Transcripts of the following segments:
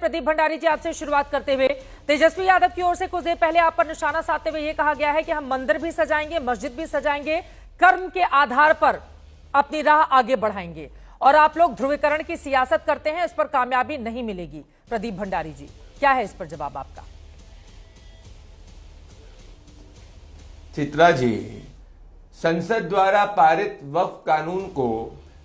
प्रदीप भंडारी जी, आपसे शुरुआत करते हुए तेजस्वी यादव की ओर से कुछ देर पहले आप पर निशाना साधते हुए यह कहा गया है कि हम मंदिर भी सजाएंगे, मस्जिद भी सजाएंगे, कर्म के आधार पर अपनी राह आगे बढ़ाएंगे, और आप लोग ध्रुवीकरण की सियासत करते हैं, इस पर कामयाबी नहीं मिलेगी। प्रदीप भंडारी जी, क्या है इस पर जवाब आपका? चित्रा जी, संसद द्वारा पारित वक्फ कानून को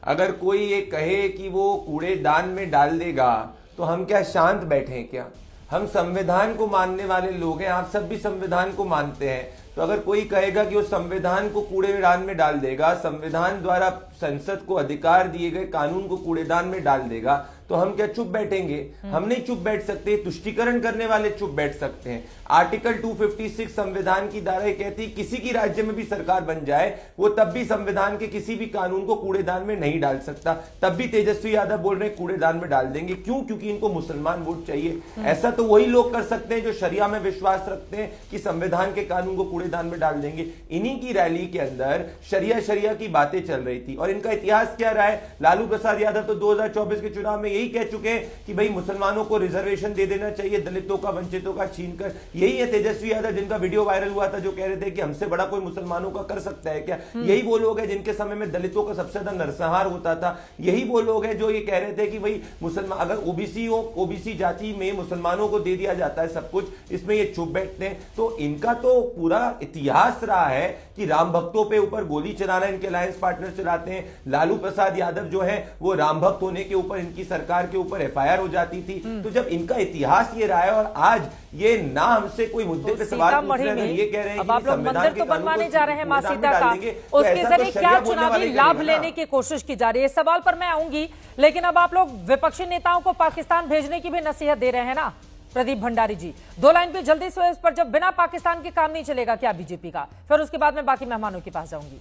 अगर कोई ये कहे कि वो कूड़ेदान में डाल देगा तो हम क्या शांत बैठे क्या? हम संविधान को मानने वाले लोग हैं, आप सब भी संविधान को मानते हैं। तो अगर कोई कहेगा कि वो संविधान को कूड़ेदान में डाल देगा, संविधान द्वारा संसद को अधिकार दिए गए कानून को कूड़ेदान में डाल देगा, तो हम क्या चुप बैठेंगे? हम नहीं चुप बैठ सकते। तुष्टीकरण करने वाले चुप बैठ सकते हैं। आर्टिकल 256 संविधान की धारा कहती है किसी की राज्य में भी सरकार बन जाए वो तब भी संविधान के किसी भी कानून को कूड़ेदान में नहीं डाल सकता। तब भी तेजस्वी यादव बोल रहे हैं कूड़ेदान में डाल देंगे। क्यों? क्योंकि इनको मुसलमान वोट चाहिए। ऐसा तो वही लोग कर सकते हैं जो शरिया में विश्वास रखते हैं कि संविधान के कानून को कूड़ेदान में डाल देंगे। इन्हीं की रैली के अंदर शरिया की बातें चल रही थी। और इनका इतिहास क्या रहा है? लालू प्रसाद यादव तो 2024 के चुनाव में यही कह चुके हैं कि भाई मुसलमानों को रिजर्वेशन दे देना चाहिए, दलितों का, वंचितों का छीनकर। यही है तेजस्वी यादव जिनका वीडियो वायरल हुआ था, जो कह रहे थे कि हमसे बड़ा कोई मुसलमानों का कर सकता है क्या? यही वो लोग हैं जिनके समय में दलितों का सबसे ज्यादा नरसंहार होता था। यही वो लोग हैं जो ये कह रहे थे कि भाई मुसलमान अगर ओबीसी हो, ओबीसी जाति में मुसलमानों को दे दिया जाता है सब कुछ, इसमें ये चुप बैठते हैं। तो इनका तो पूरा इतिहास रहा है कि राम भक्तों पे ऊपर गोली चलाना इनके अलायंस पार्टनर चलाते हैं। लालू प्रसाद यादव जो है वो राम भक्त होने के ऊपर इनकी सरकार के ऊपर एफआईआर हो जाती थी। तो जब इनका इतिहास ये रहा है और आज ये ना हमसे कोई मुद्दे पे सवाल पूछ रहे हैं, ये कह रहे हैं अब आप लोग मंदिर तो बनवाने जा रहे हैं मां सीता का, उसके जरिए क्या चुनावी लाभ लेने की कोशिश की जा रही है? इस सवाल पर मैं आऊंगी, लेकिन अब आप लोग विपक्षी नेताओं को पाकिस्तान भेजने की भी नसीहत दे रहे हैं ना प्रदीप भंडारी जी? दो लाइन पे जल्दी से इस पर, जब बिना पाकिस्तान के काम नहीं चलेगा क्या बीजेपी का? फिर उसके बाद मैं बाकी मेहमानों के पास जाऊंगी।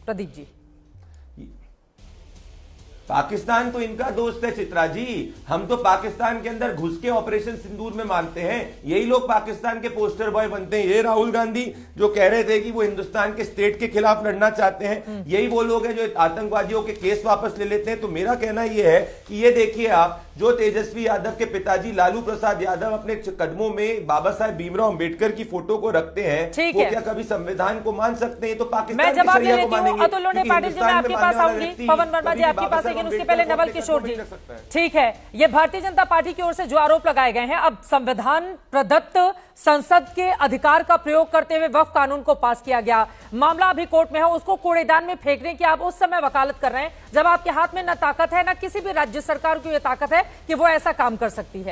प्रदीप जी, पाकिस्तान तो इनका दोस्त है चित्रा जी। हम तो पाकिस्तान के अंदर घुस के ऑपरेशन सिंदूर में मानते हैं। यही लोग पाकिस्तान के पोस्टर बॉय बनते हैं। ये राहुल गांधी जो कह रहे थे कि वो हिंदुस्तान के स्टेट के खिलाफ लड़ना चाहते हैं, यही वो लोग हैं जो आतंकवादियों के केस वापस ले लेते हैं। तो मेरा कहना यह है कि ये देखिए आप, जो तेजस्वी यादव के पिताजी लालू प्रसाद यादव अपने कदमों में बाबा साहेब भीमराव अंबेडकर की फोटो को रखते हैं, वो क्या कभी संविधान को मान सकते हैं? तो पाकिस्तान मैं जवाब ले लेती हूं। अतुल लोढ़े-पाटिल जी, मैं आपके पास आऊंगी। पवन वर्मा जी आपके पास, लेकिन उसके पहले नवल किशोर जी। ठीक है, ये भारतीय जनता पार्टी की ओर से जो आरोप लगाए गए हैं, अब संविधान प्रदत्त संसद के अधिकार का प्रयोग करते हुए वक्फ कानून को पास किया गया, मामला अभी कोर्ट में है, उसको कूड़ेदान में फेंकने की आप उस समय वकालत कर रहे हैं जब आपके हाथ में न ताकत है, न किसी भी राज्य सरकार की यह ताकत है कि वो ऐसा काम कर सकती है।